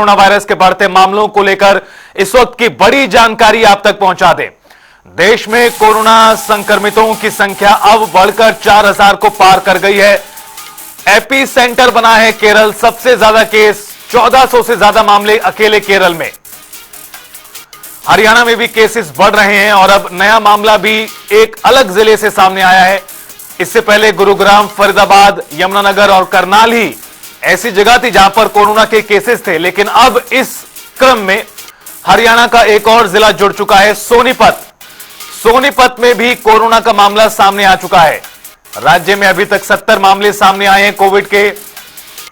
Corona virus के बढ़ते मामलों को लेकर इस वक्त की बड़ी जानकारी आप तक पहुंचा दें। देश में कोरोना संक्रमितों की संख्या अब बढ़कर 4000 को पार कर गई है। एपी सेंटर बना है केरल। सबसे ज्यादा केस, 1400 से ज्यादा मामले अकेले केरल में। हरियाणा में भी केसेस बढ़ रहे हैं और अब नया मामला भी एक अलग जिले से सामने आया है। इससे पहले गुरुग्राम, फरीदाबाद, यमुनानगर और करनाल ही ऐसी जगह थी जहां पर कोरोना के केसेस थे, लेकिन अब इस क्रम में हरियाणा का एक और जिला जुड़ चुका है, सोनीपत। सोनीपत में भी कोरोना का मामला सामने आ चुका है। राज्य में अभी तक 70 मामले सामने आए हैं कोविड के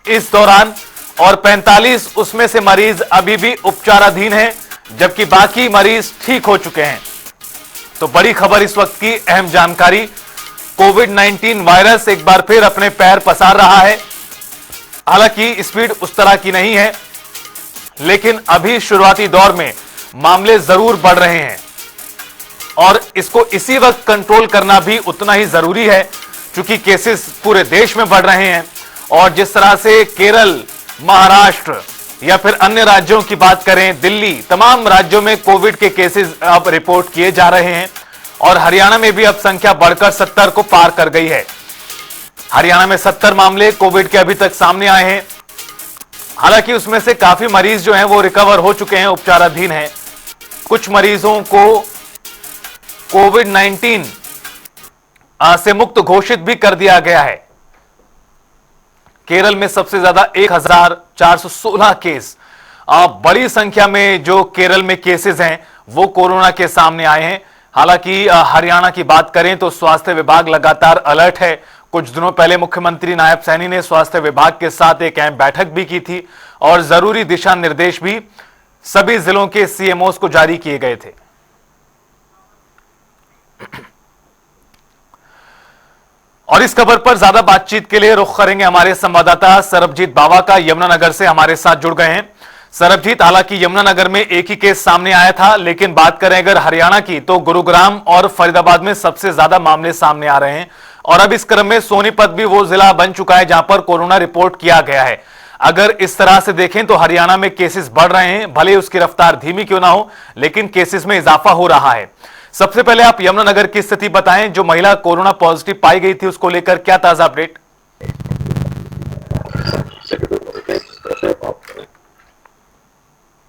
इस दौरान और 45 उसमें से मरीज अभी भी उपचाराधीन हैं, जबकि बाकी मरीज ठीक हो चुके हैं। तो बड़ी खबर इस वक्त की अहम जानकारी, कोविड-19 वायरस एक बार फिर अपने पैर पसार रहा है। हालांकि स्पीड उस तरह की नहीं है, लेकिन अभी शुरुआती दौर में मामले जरूर बढ़ रहे हैं और इसको इसी वक्त कंट्रोल करना भी उतना ही जरूरी है, क्योंकि केसेस पूरे देश में बढ़ रहे हैं। और जिस तरह से केरल, महाराष्ट्र या फिर अन्य राज्यों की बात करें, दिल्ली, तमाम राज्यों में कोविड के केसेस अब रिपोर्ट किए जा रहे हैं और हरियाणा में भी अब संख्या बढ़कर 70 को पार कर गई है। हरियाणा में 70 मामले कोविड के अभी तक सामने आए हैं। हालांकि उसमें से काफी मरीज जो हैं वो रिकवर हो चुके हैं, उपचाराधीन हैं। कुछ मरीजों को कोविड-19 से मुक्त घोषित भी कर दिया गया है। केरल में सबसे ज्यादा 1416 केस, बड़ी संख्या में जो केरल में केसेस हैं वो कोरोना के सामने आए हैं। हालांकि हरियाणा की बात करें तो स्वास्थ्य विभाग लगातार अलर्ट है। कुछ दिनों पहले मुख्यमंत्री नायब सैनी ने स्वास्थ्य विभाग के साथ एक अहम बैठक भी की थी और जरूरी दिशा निर्देश भी सभी जिलों के सीएमओस को जारी किए गए थे। और इस खबर पर ज्यादा बातचीत के लिए रुख करेंगे हमारे संवाददाता सरबजीत बावा का, यमुनानगर से हमारे साथ जुड़ गए हैं। सरबजीत, हालांकि यमुनानगर में एक ही केस सामने आया था, लेकिन बात करें अगर हरियाणा की तो गुरुग्राम और फरीदाबाद में सबसे ज्यादा मामले सामने आ रहे हैं और अब इस क्रम में सोनीपत भी वो जिला बन चुका है जहां पर कोरोना रिपोर्ट किया गया है। अगर इस तरह से देखें तो हरियाणा में केसेस बढ़ रहे हैं, भले उसकी रफ्तार धीमी क्यों ना हो, लेकिन केसेस में इजाफा हो रहा है। सबसे पहले आप यमुनानगर की स्थिति बताएं, जो महिला कोरोना पॉजिटिव पाई गई थी उसको लेकर क्या ताजा अपडेट?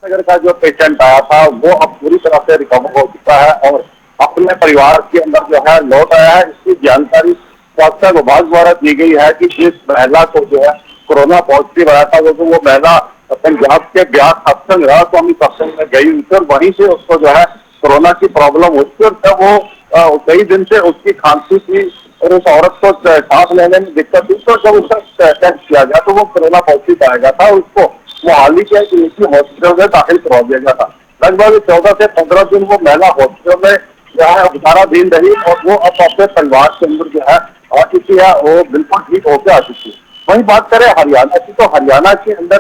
नगर का जो पेशेंट आया था वो अब पूरी तरह से रिकवर हो चुका है और अपने परिवार के अंदर जो है लौट आया है। इसकी जानकारी स्वास्थ्य विभाग द्वारा दी गई है कि जिस महिला को जो है कोरोना पॉजिटिव आया था वो महिला पंजाब के ब्यास सत्संग रहा स्वामी सत्संग में गई हुई थी और वहीं से उसको जो है कोरोना की प्रॉब्लम हुई थी और जब वो कई दिन से उसकी खांसी थी और उस औरत को सांस लेने में दिक्कत थी, तो जब उसका टेस्ट किया गया तो वो कोरोना पॉजिटिव पाया गया था। उसको मोहाली के निजी हॉस्पिटल में दाखिल करवा दिया गया था। लगभग 14 से 15 दिन वो महिला हॉस्पिटल में जो है उपचाराधीन रही और वो अब अपने परिवार के अंदर जो है आ चुकी है, वो बिल्कुल ठीक होकर आ चुकी है। वहीं बात करें हरियाणा की तो हरियाणा के अंदर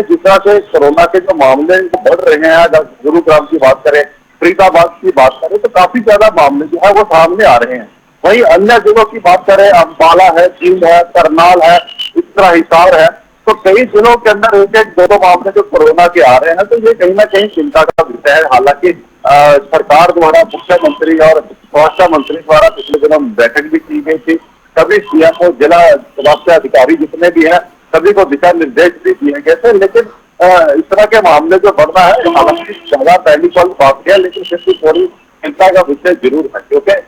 जिस तरह से कोरोना के जो मामले बढ़ रहे हैं, अगर गुरुग्राम की बात करें, फरीदाबाद की बात करें तो काफी ज्यादा मामले जो है वो सामने आ रहे हैं। वहीं अन्य जिलों की बात करें, अंबाला है, जींद है, करनाल है, इस तरह हिसार है, तो कई जिलों के अंदर एक एक दो मामले जो कोरोना के आ रहे हैं, तो ये कहीं ना कहीं चिंता का विषय है। हालांकि सरकार द्वारा मुख्यमंत्री और स्वास्थ्य मंत्री द्वारा पिछले दिनों बैठक भी की गई थी। सभी सीएमओ, जिला स्वास्थ्य अधिकारी जितने भी हैं, सभी को दिशा निर्देश भी दिए गए थे, लेकिन इस तरह के मामले जो बढ़ रहा है, हालांकि ज्यादा पहली पल बात है, लेकिन फिर भी थोड़ी चिंता का विषय जरूर है, क्योंकि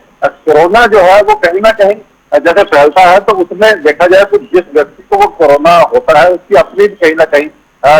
कोरोना जो है वो कहीं ना कहीं जैसे फैलता है तो उसमें देखा जाए तो जिस व्यक्ति को वो कोरोना होता है उसकी अपनी कहीं ना कहीं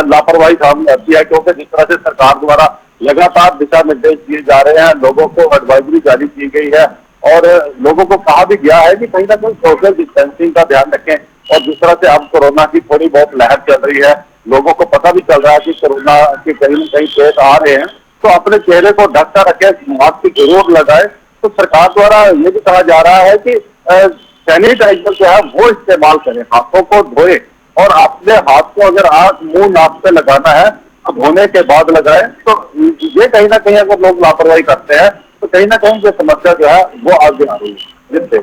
लापरवाही सामने आती है, क्योंकि जिस तरह से सरकार द्वारा लगातार दिशा निर्देश दिए जा रहे हैं, लोगों को एडवाइजरी जारी की गई है और लोगों को कहा भी गया है कि कहीं ना कहीं सोशल डिस्टेंसिंग का ध्यान रखें। और जिस तरह से अब कोरोना की थोड़ी बहुत लहर चल रही है, लोगों को पता भी चल रहा है कि कोरोना के कहीं न कहीं केस आ रहे हैं, तो अपने चेहरे को ढक कर रखें, मास्क जरूर लगाए। तो सरकार द्वारा ये भी कहा जा रहा है कि सैनिटाइजर जो है वो इस्तेमाल करें, हाथों को धोए और अपने हाथ को अगर आंख, मुंह, नाक पे लगाना है तो धोने के बाद लगाए। तो ये कहीं ना कहीं अगर लोग लापरवाही करते हैं तो कहीं ना कहीं ये समस्या जो है वो आगे आ रही है। जिससे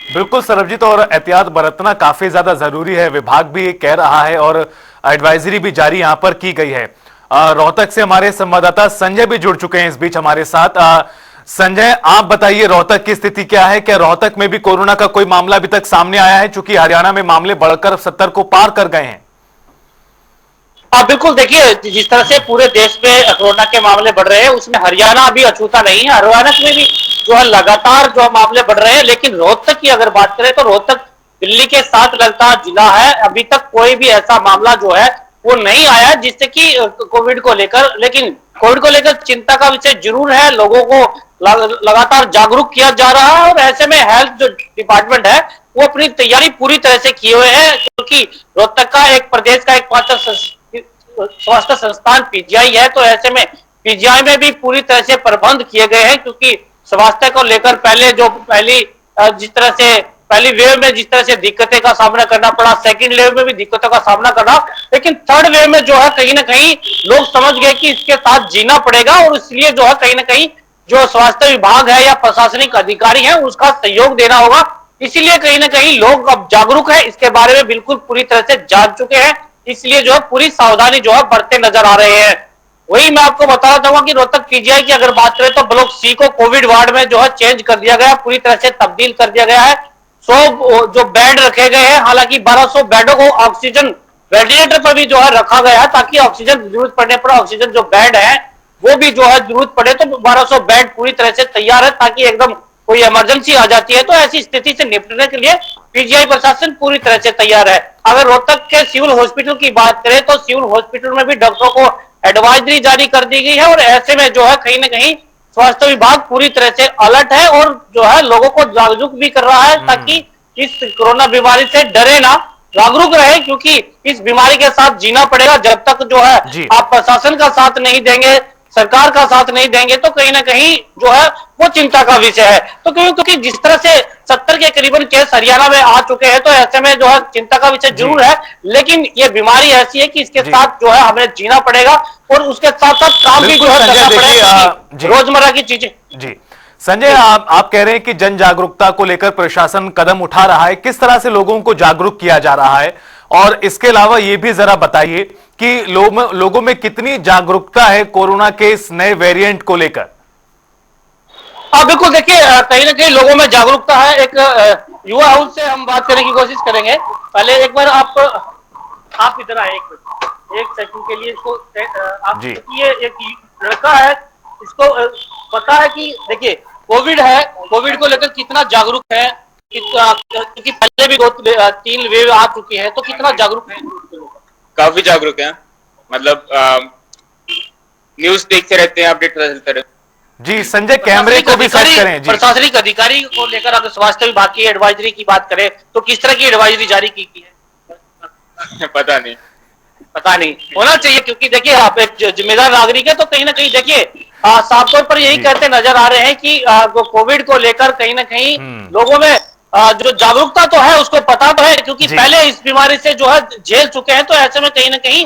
बिल्कुल सरबजीत, और एहतियात बरतना काफी ज्यादा जरूरी है, विभाग भी कह रहा है और एडवाइजरी भी जारी यहां पर की गई है। रोहतक से हमारे संवाददाता संजय भी जुड़ चुके हैं इस बीच हमारे साथ। संजय, आप बताइए रोहतक की स्थिति क्या है? क्या रोहतक में भी कोरोना का कोई मामला अभी तक सामने आया है, चूंकि हरियाणा में मामले बढ़कर 70 को पार कर गए हैं? बिल्कुल, देखिए जिस तरह से पूरे देश में कोरोना के मामले बढ़ रहे हैं, उसमें हरियाणा अभी अछूता नहीं है। हरियाणा में भी जो है लगातार जो मामले बढ़ रहे हैं, लेकिन रोहतक की अगर बात करें तो रोहतक दिल्ली के साथ लगता जिला है। अभी तक कोई भी ऐसा मामला जो है वो नहीं आया जिससे कि कोविड को लेकर, लेकिन कोविड को लेकर चिंता का विषय जरूर है। लोगों को लगातार जागरूक किया जा रहा है और ऐसे में हेल्थ जो डिपार्टमेंट है वो अपनी तैयारी पूरी तरह से किए हुए है, क्योंकि रोहतक का एक प्रदेश का एकमात्र स्वास्थ्य संस्थान पीजीआई है। तो ऐसे में पीजीआई में भी पूरी तरह से प्रबंध किए गए हैं, क्योंकि स्वास्थ्य को लेकर जिस तरह से पहली वेव में जिस तरह से दिक्कतें का सामना करना पड़ा, सेकंड वेव में भी दिक्कतों का सामना करना, लेकिन थर्ड वेव में जो है कहीं ना कहीं लोग समझ गए कि इसके साथ जीना पड़ेगा और इसलिए जो है कहीं ना कहीं जो स्वास्थ्य विभाग है या प्रशासनिक अधिकारी है उसका सहयोग देना होगा। इसीलिए कहीं ना कहीं लोग अब जागरूक है, इसके बारे में बिल्कुल पूरी तरह से जान चुके हैं, इसलिए जो है पूरी सावधानी जो है बरतते नजर आ रहे हैं। वही मैं आपको बताना चाहूंगा कि रोहतक पीजीआई की अगर बात करें तो ब्लॉक सी को कोविड वार्ड में जो है चेंज कर दिया गया, पूरी तरह से तब्दील कर दिया गया है। 100 जो बेड रखे गए हैं, हालांकि 1200 बेडों को ऑक्सीजन वेंटिलेटर पर भी जो है रखा गया है, ताकि ऑक्सीजन जरूरत पड़ने पर ऑक्सीजन जो बेड है वो भी जो है जरूरत पड़े तो 1200 बेड पूरी तरह से तैयार है, ताकि एकदम कोई इमरजेंसी आ जाती है तो ऐसी स्थिति से निपटने के लिए पीजीआई प्रशासन पूरी तरह से तैयार है। अगर रोहतक के सिविल हॉस्पिटल की बात करें तो सिविल हॉस्पिटल में भी डॉक्टरों को एडवाइजरी जारी कर दी गई है और ऐसे में जो है कहीं ना कहीं स्वास्थ्य विभाग पूरी तरह से अलर्ट है और जो है लोगों को जागरूक भी कर रहा है, ताकि इस कोरोना बीमारी से डरे ना, जागरूक रहे, क्योंकि इस बीमारी के साथ जीना पड़ेगा। जब तक जो है आप प्रशासन का साथ नहीं देंगे, सरकार का साथ नहीं देंगे तो कहीं ना कहीं जो है वो चिंता का विषय है। तो क्योंकि जिस तरह से 70 के करीबन केस हरियाणा में आ चुके हैं तो ऐसे में जो है चिंता का विषय जरूर है, लेकिन ये बीमारी ऐसी है कि इसके साथ जो है हमें जीना पड़ेगा और उसके साथ साथ काम भी जो है करना पड़ेगा, रोजमर्रा की चीजें। जी संजय, आप कह रहे हैं कि जन जागरूकता को लेकर प्रशासन कदम उठा रहा है, किस तरह से लोगों को जागरूक किया जा रहा है? और इसके अलावा ये भी जरा बताइए कि लोगों में कितनी जागरूकता है कोरोना के इस नए वेरिएंट को लेकर? बिल्कुल, देखिए कहीं ना कहीं लोगों में जागरूकता है। एक युवा हाउस से हम बात करने की कोशिश करेंगे। पहले एक बार आप इधर आए एक सेकंड के लिए। इसको आप देखिए, एक लड़का है, इसको पता है कि देखिए कोविड है, कोविड को लेकर कितना जागरूक है, क्योंकि पहले भी 2-3 वेव आ चुकी है, तो कितना जागरूक है? काफी जागरूक है, मतलब न्यूज देखते रहते हैं, अपडेट चलते रहते हैं। जी संजय, कैमरे को भी सेट करें। जी, प्रशासनिक अधिकारी को लेकर अगर स्वास्थ्य विभाग की एडवाइजरी की बात करें तो किस तरह की एडवाइजरी जारी की है? पता नहीं होना चाहिए, क्योंकि देखिए आप एक जिम्मेदार नागरिक है, तो कहीं ना कहीं देखिए साफ तौर पर यही कहते नजर आ रहे हैं कि कोविड को लेकर कहीं ना कहीं लोगों में जो जागरूकता तो है, उसको पता तो है, क्योंकि पहले इस बीमारी से जो है झेल चुके हैं, तो ऐसे में कहीं ना कहीं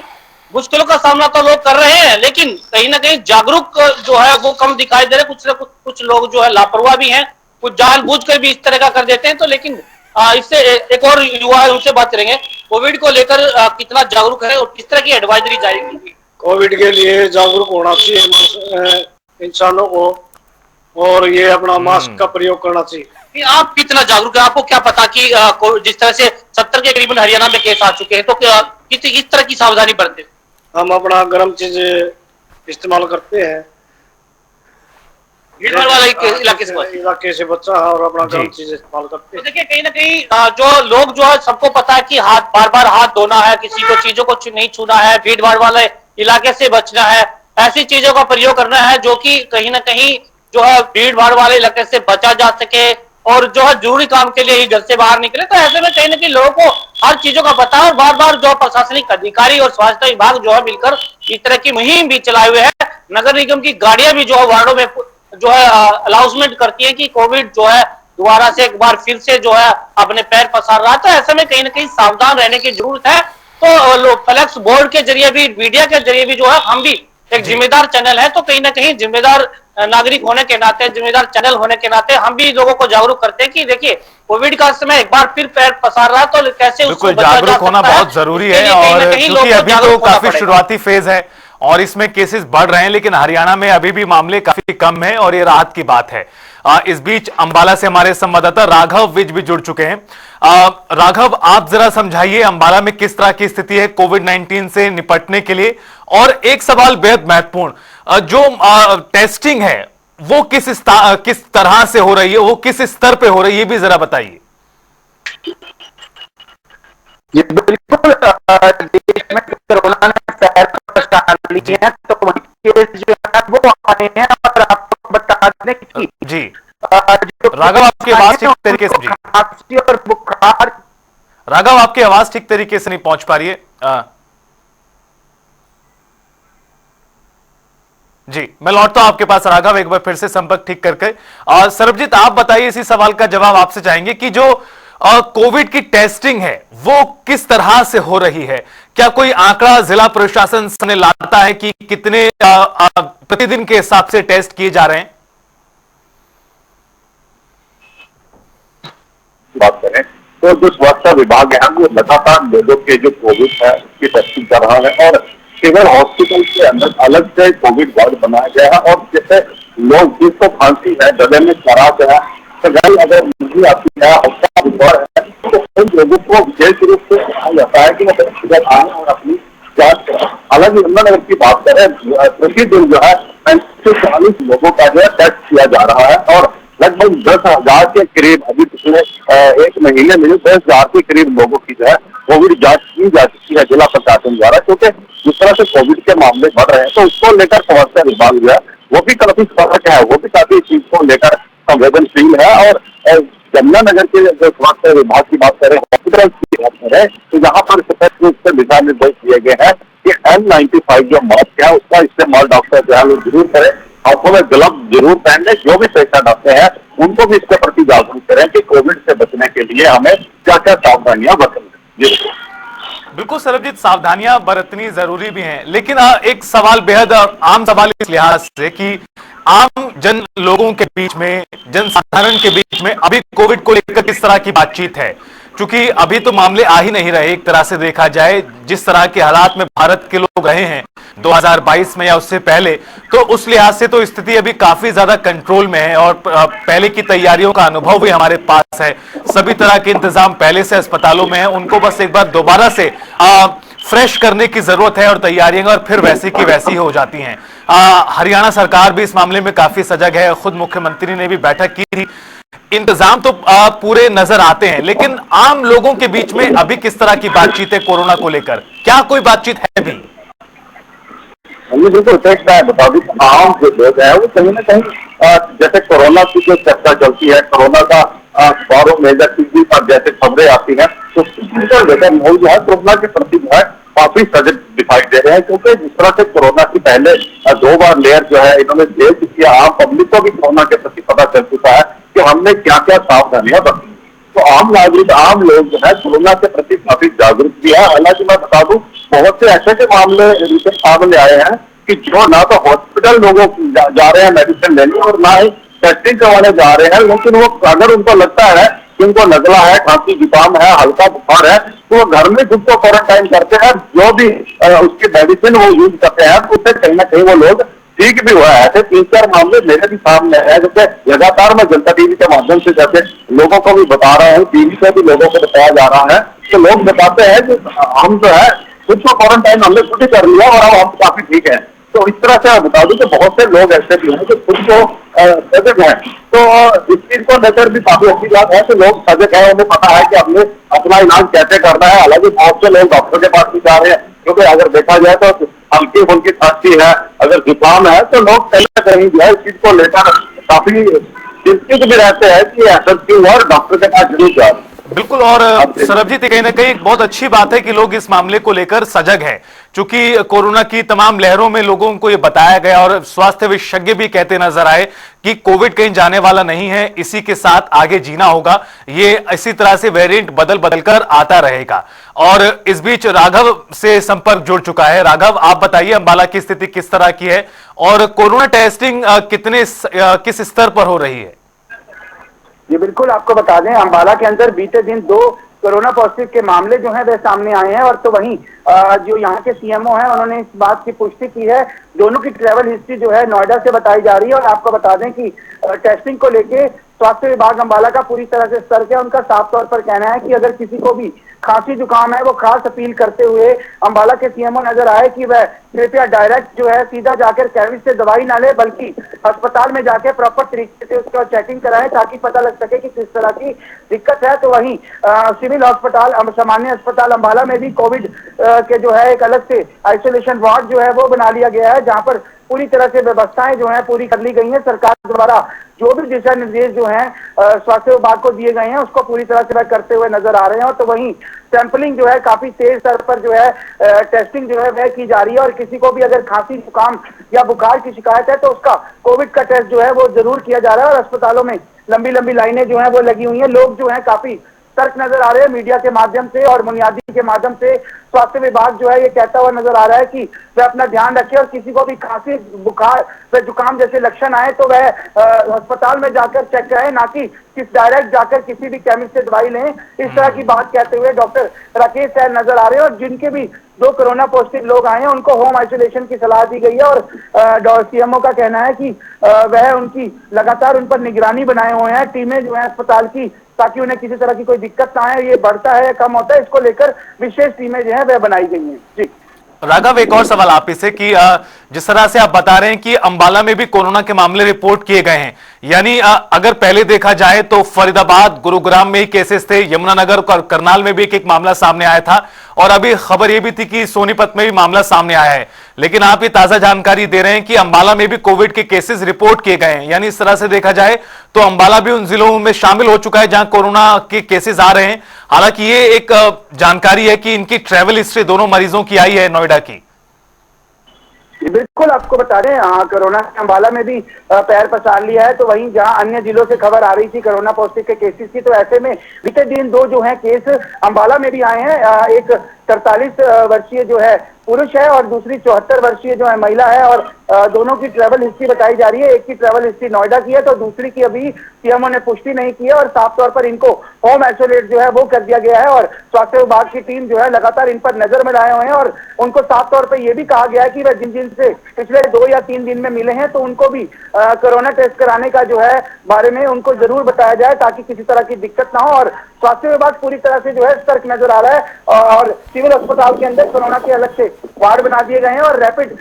मुश्किलों का सामना तो लोग कर रहे हैं, लेकिन कहीं ना कहीं जागरूक जो है वो कम दिखाई दे रहे। कुछ लोग जो है लापरवाह भी हैं, कुछ जानबूझकर भी इस तरह का कर देते हैं। तो लेकिन इससे एक और युवा है, उनसे बात करेंगे। कोविड को लेकर कितना जागरूक है और किस तरह की एडवाइजरी जारी की? कोविड के लिए जागरूक होना चाहिए इंसानों को, और ये अपना मास्क का प्रयोग करना चाहिए। आप कितना जागरूक है? आपको क्या पता कि जिस तरह से 70 के करीबन हरियाणा में केस आ चुके हैं, तो किस तरह की सावधानी बरते? हम अपना गर्म चीज इस्तेमाल करते हैं, भीड़ भाड़ वाले इलाके से बचा है, और अपना गर्म चीज इस्तेमाल करते हैं। तो देखिए कहीं ना कहीं जो लोग जो है सबको पता है कि बार बार हाथ धोना है, किसी को चीजों को नहीं छूना है, भीड़ भाड़ वाले इलाके से बचना है, ऐसी चीजों का प्रयोग करना है जो कि कहीं ना कहीं जो है भीड़ भाड़ वाले इलाके से बचा जा सके, और जो है जरूरी काम के लिए ही घर से बाहर निकले। तो ऐसे में कहीं ना कहीं लोगों को हर चीजों का पता है, और बार बार जो प्रशासनिक अधिकारी और स्वास्थ्य विभाग जो है मिलकर इस तरह की मुहिम भी चलाए हुए हैं। नगर निगम की गाड़ियां भी जो है वार्डों में जो है अनाउंसमेंट करती है कि कोविड जो है दोबारा से एक बार फिर से जो है अपने पैर पसार रहा है। तो ऐसे में कहीं ना कहीं सावधान रहने की जरूरत है। तो फ्लेक्स बोर्ड के जरिए भी, मीडिया के जरिए भी जो है हम भी एक जिम्मेदार चैनल है, तो कहीं ना कहीं जिम्मेदार नागरिक होने के नाते, जिम्मेदार चैनल होने के नाते हम भी लोगों को जागरूक करते हैं कि देखिए कोविड का समय एक बार फिर पैर पसार रहा है, तो कैसे उसको बिल्कुल जागरूक होना बहुत जरूरी है। और क्योंकि अभी तो काफी शुरुआती फेज है और इसमें केसेस बढ़ रहे हैं, लेकिन हरियाणा में अभी भी मामले काफी कम है और ये राहत की बात है। इस बीच अंबाला से हमारे संवाददाता राघव विज भी जुड़ चुके हैं। राघव, आप जरा समझाइए अंबाला में किस तरह की स्थिति है कोविड-19 से निपटने के लिए। और एक सवाल बेहद महत्वपूर्ण, जो टेस्टिंग है वो किस तरह से हो रही है, वो किस स्तर पे हो रही है, ये भी जरा बताइए। ये बिल्कुल देश में कोरोना ने पैर पसार लिए हैं, तो केस जो है वो आए हैं। और आपको बता दें कि जी राघव, आपकी आवाज ठीक तरीके से, खांसी और बुखार, राघव आपकी आवाज ठीक तरीके से नहीं पहुंच पा रही है। जी मैं लौटता हूं आपके पास राघव, एक बार फिर से संपर्क ठीक करके। सरबजीत, आप बताइए, इसी सवाल का जवाब आपसे चाहेंगे कि जो कोविड की टेस्टिंग है वो किस तरह से हो रही है। क्या कोई आंकड़ा जिला प्रशासन सामने लाता है कि कितने प्रतिदिन के हिसाब से टेस्ट किए जा रहे हैं? बात करें तो जो स्वास्थ्य विभाग है वो लगातार लोगों के जो कोविड है उसकी टेस्टिंग कर रहा है। और सिविल हॉस्पिटल के अंदर अलग से कोविड वार्ड बनाया गया है। और जैसे लोग जिसको खांसी है, गले में खराश है, सगाई अगर नहीं आती है, हल्का बुखार है, तो उन लोगों को विशेष रूप से कहा जाता है कि वो व्यक्तिगत आए और अपनी जांच करें। हालांकि यमुनानगर की बात करें, प्रतिदिन जो है 35 लोगों का जो है टेस्ट किया जा रहा है। और लगभग 10,000 के करीब अभी पिछले एक महीने में 10,000 के करीब लोगों की जो है कोविड जांच की जा चुकी है जिला प्रशासन द्वारा। क्योंकि जिस तरह से कोविड के मामले बढ़ रहे हैं, तो उसको लेकर स्वास्थ्य विभाग जो है वो भी काफी सतर्क है, वो भी काफी इस चीज को लेकर संवेदनशील है। और यमुनानगर के जो स्वास्थ्य विभाग की बात करें, हॉस्पिटल की बात करें, तो यहाँ पर स्पष्ट रूप से दिशा निर्देश दिए गए हैं कि N95 जो मास्क है उसका इस्तेमाल डॉक्टर जो है वो जरूर करें, हाथों में ग्लव्स जरूर पहन लें। जो भी पेशेंट आते हैं उनको भी इसके प्रति जागरूक करें कि कोविड से बचने के लिए हमें क्या क्या सावधानियां बरतनी। बिल्कुल सरबजीत, सावधानियां बरतनी जरूरी भी हैं, लेकिन एक सवाल बेहद आम सवाल इस लिहाज से कि आम जन लोगों के बीच में, जन साधारण के बीच में अभी कोविड को लेकर किस तरह की बातचीत है? क्योंकि अभी तो मामले आ ही नहीं रहे। एक तरह से देखा जाए, जिस तरह के हालात में भारत के लोग रहे हैं 2022 में या उससे पहले, तो उस लिहाज से तो स्थिति अभी काफी ज्यादा कंट्रोल में है। और पहले की तैयारियों का अनुभव भी हमारे पास है। सभी तरह के इंतजाम पहले से अस्पतालों में है, उनको बस एक बार दोबारा से फ्रेश करने की जरूरत है और तैयारियां और फिर वैसी की वैसी हो जाती हैं। हरियाणा सरकार भी इस मामले में काफी सजग है। खुद मुख्यमंत्री ने भी बैठक की थी। इंतजाम तो पूरे नजर आते हैं, लेकिन आम लोगों के बीच में अभी किस तरह की बातचीत है कोरोना को लेकर? क्या कोई बातचीत है भी? बिल्कुल ठीक है। बता दूं, आम जो लोग हैं वो कहीं ना कहीं जैसे कोरोना की जो चर्चा चलती है, कोरोना का अखबारों में या टीवी पर जैसे खबरें आती हैं, तो को लेकर लोग जो है कोरोना के प्रति जो है काफी सजग दिखाई दे रहे हैं। क्योंकि जिस तरह से कोरोना की पहले 2 बार लेयर जो है इन्होंने दे चुकी है, आम पब्लिक को भी कोरोना के प्रति पता चल चुका है कि हमने क्या क्या सावधानियां बरती। तो आम नागरिक, आम लोग जो है कोरोना के प्रति काफी जागरूक भी है। हालांकि मैं बता दूं, बहुत से ऐसे के मामले रिपोर्ट सामने आए हैं कि जो ना तो हॉस्पिटल लोगों जा रहे हैं मेडिसिन लेने और ना ही टेस्टिंग करवाने जा रहे हैं, लेकिन वो अगर उनको लगता है कि उनको नजला है, खांसी जुकाम है, हल्का बुखार है, तो वो घर में खुद को क्वारंटाइन करते हैं। जो भी उसकी मेडिसिन वो यूज करते हैं, उससे कहीं ना कहीं वो लोग ठीक भी हुआ है। ऐसे 3-4 मामले मेरे भी सामने है। जैसे लगातार मैं जनता टीवी के माध्यम से जैसे लोगों को भी बता रहा हूँ, टीवी से भी लोगों को बताया जा रहा है, तो लोग बताते हैं कि हम जो है खुद को क्वारंटाइन हमने खुद ही कर लिया और अब हम काफी ठीक है। तो इस तरह से बता दूं कि बहुत से लोग ऐसे भी हैं जो खुद को सजग हैं। तो इस चीज को लेकर भी काफी अच्छी बात है कि लोग सजग हैं, उन्हें पता है कि हमने अपना इलाज कैसे करना है। हालांकि बहुत से लोग डॉक्टर के पास भी जा रहे हैं, क्योंकि अगर देखा जाए तो हल्की फुल्की खांसी है, अगर जुकाम है, तो लोग कहीं ना कहीं जो है इस चीज को लेकर काफी चिंतित भी रहते हैं कि ऐसा क्यों हुआ और डॉक्टर के पास जरूर जाए। बिल्कुल। और सरबजीत, कहीं ना कहीं एक बहुत अच्छी बात है कि लोग इस मामले को लेकर सजग हैं, क्योंकि कोरोना की तमाम लहरों में लोगों को ये बताया गया और स्वास्थ्य विशेषज्ञ भी कहते नजर आए कि कोविड कहीं जाने वाला नहीं है, इसी के साथ आगे जीना होगा, ये इसी तरह से वेरिएंट बदल बदल कर आता रहेगा। और इस बीच राघव से संपर्क जुड़ चुका है। राघव, आप बताइए अंबाला की स्थिति किस तरह की है और कोरोना टेस्टिंग किस स्तर पर हो रही है? जी बिल्कुल, आपको बता दें अंबाला के अंदर बीते दिन 2 कोरोना पॉजिटिव के मामले जो हैं वे सामने आए हैं। और तो वहीं जो यहाँ के सीएमओ हैं उन्होंने इस बात की पुष्टि की है। दोनों की ट्रैवल हिस्ट्री जो है नोएडा से बताई जा रही है। और आपको बता दें कि टेस्टिंग को लेके स्वास्थ्य विभाग अंबाला का पूरी तरह से सतर्क है। उनका साफ तौर पर कहना है कि अगर किसी को भी खांसी जुकाम है, वो खास अपील करते हुए अंबाला के सीएमओ नजर आए कि वह कृपया डायरेक्ट जो है सीधा जाकर केमिस्ट से दवाई ना ले, बल्कि अस्पताल में जाकर प्रॉपर तरीके से उसका चेकिंग कराएं ताकि पता लग सके कि किस तरह की दिक्कत है। तो वहीं सिविल अस्पताल, सामान्य अस्पताल अंबाला में भी कोविड के जो है एक अलग से आइसोलेशन वार्ड जो है वो बना लिया गया है, जहां पर पूरी तरह से व्यवस्थाएं जो है पूरी कर ली गई हैं। सरकार द्वारा जो भी दिशा निर्देश जो हैं स्वास्थ्य विभाग को दिए गए हैं उसको पूरी तरह से वह करते हुए नजर आ रहे हैं। और तो वहीं सैंपलिंग जो है काफी तेज स्तर पर जो है टेस्टिंग जो है वह की जा रही है। और किसी को भी अगर खांसी जुकाम या बुखार की शिकायत है तो उसका कोविड का टेस्ट जो है वो जरूर किया जा रहा है। और अस्पतालों में लंबी लंबी लाइनें जो है वो लगी हुई है। लोग जो है काफी तर्क नजर आ रहे हैं मीडिया के माध्यम से और बुनियादी के माध्यम से। स्वास्थ्य विभाग जो है ये कहता हुआ नजर आ रहा है कि वह अपना ध्यान रखे और किसी को भी खांसी बुखार व जुकाम जैसे लक्षण आए तो वह अस्पताल में जाकर चेक कराएं, ना कि डायरेक्ट जाकर किसी भी केमिस्ट से दवाई लें। इस तरह की बात कहते हुए डॉक्टर राकेश सैन नजर आ रहे हैं। और जिनके भी 2 कोरोना पॉजिटिव लोग आए हैं उनको होम आइसोलेशन की सलाह दी गई है। और सीएमओ का कहना है कि वह उनकी लगातार उन पर निगरानी बनाए हुए हैं, टीमें जो है अस्पताल की, ताकि उन्हें किसी तरह की कोई दिक्कत ना आए। ये बढ़ता है या कम होता है, इसको लेकर विशेष टीमें जो है वह बनाई गई हैं। जी राघव, एक और सवाल आप इससे कि जिस तरह से आप बता रहे हैं कि अंबाला में भी कोरोना के मामले रिपोर्ट किए गए हैं, यानी अगर पहले देखा जाए तो फरीदाबाद, गुरुग्राम में ही केसेस थे, यमुनानगर और करनाल में भी एक मामला सामने आया था और अभी खबर यह भी थी कि सोनीपत में भी मामला सामने आया है। लेकिन आप ये ताजा जानकारी दे रहे हैं कि अंबाला में भी कोविड के केसेस रिपोर्ट किए गए हैं, यानी इस तरह से देखा जाए तो अंबाला भी उन जिलों में शामिल हो चुका है जहां कोरोना के केसेस आ रहे हैं। हालांकि ये एक जानकारी है कि इनकी ट्रैवल हिस्ट्री दोनों मरीजों की आई है नोएडा की। बिल्कुल, आपको बता रहे हैं कोरोना के अंबाला में भी पैर पसार लिया है। तो वहीं जहां अन्य जिलों से खबर आ रही थी कोरोना पॉजिटिव के केसेस की, तो ऐसे में बीते दिन 2 जो है केस अंबाला में भी आए हैं। एक 43 वर्षीय जो है पुरुष है और दूसरी 74 वर्षीय जो है महिला है। और दोनों की ट्रैवल हिस्ट्री बताई जा रही है। एक की ट्रैवल हिस्ट्री नोएडा की है तो दूसरी की अभी सीएमओ ने पुष्टि नहीं की है। और साफ तौर पर इनको होम आइसोलेट जो है वो कर दिया गया है। और स्वास्थ्य विभाग की टीम जो है लगातार इन पर नजर में लाए हुए हैं। और उनको साफ तौर पर यह भी कहा गया है कि वह जिन जिन से पिछले 2 या 3 दिन में मिले हैं तो उनको भी कोरोना टेस्ट कराने का जो है बारे में उनको जरूर बताया जाए, ताकि किसी तरह की दिक्कत ना हो। और स्वास्थ्य विभाग पूरी तरह से जो है सतर्क नजर आ रहा है। और सिविल अस्पताल के अंदर कोरोना के अलग से वार्ड बना दिए गए हैं और रैपिड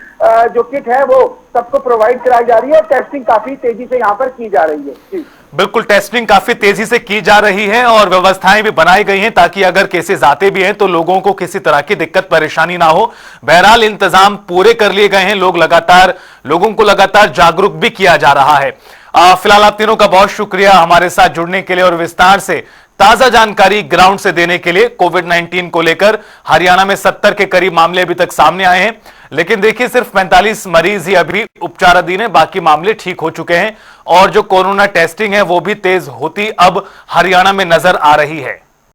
जो किट है वो सबको प्रोवाइड कराई जा रही है। और टेस्टिंग काफी तेजी से यहाँ पर की जा रही है। जी बिल्कुल, टेस्टिंग काफी तेजी से की जा रही है और व्यवस्थाएं भी बनाई गई हैं ताकि अगर केसेस आते भी हैं तो लोगों को किसी तरह की दिक्कत परेशानी ना हो। बहरहाल इंतजाम पूरे कर लिए गए हैं, लोगों को लगातार जागरूक भी किया जा रहा है। फिलहाल आप तीनों का बहुत शुक्रिया हमारे साथ जुड़ने के लिए और विस्तार से ताजा जानकारी ग्राउंड से देने के लिए। कोविड-19 को लेकर हरियाणा में 70 के करीब मामले अभी तक सामने आए हैं, लेकिन देखिए सिर्फ 45 मरीज ही अभी उपचाराधीन है, बाकी मामले ठीक हो चुके हैं और जो कोरोना टेस्टिंग है वो भी तेज होती अब हरियाणा में नजर आ रही है।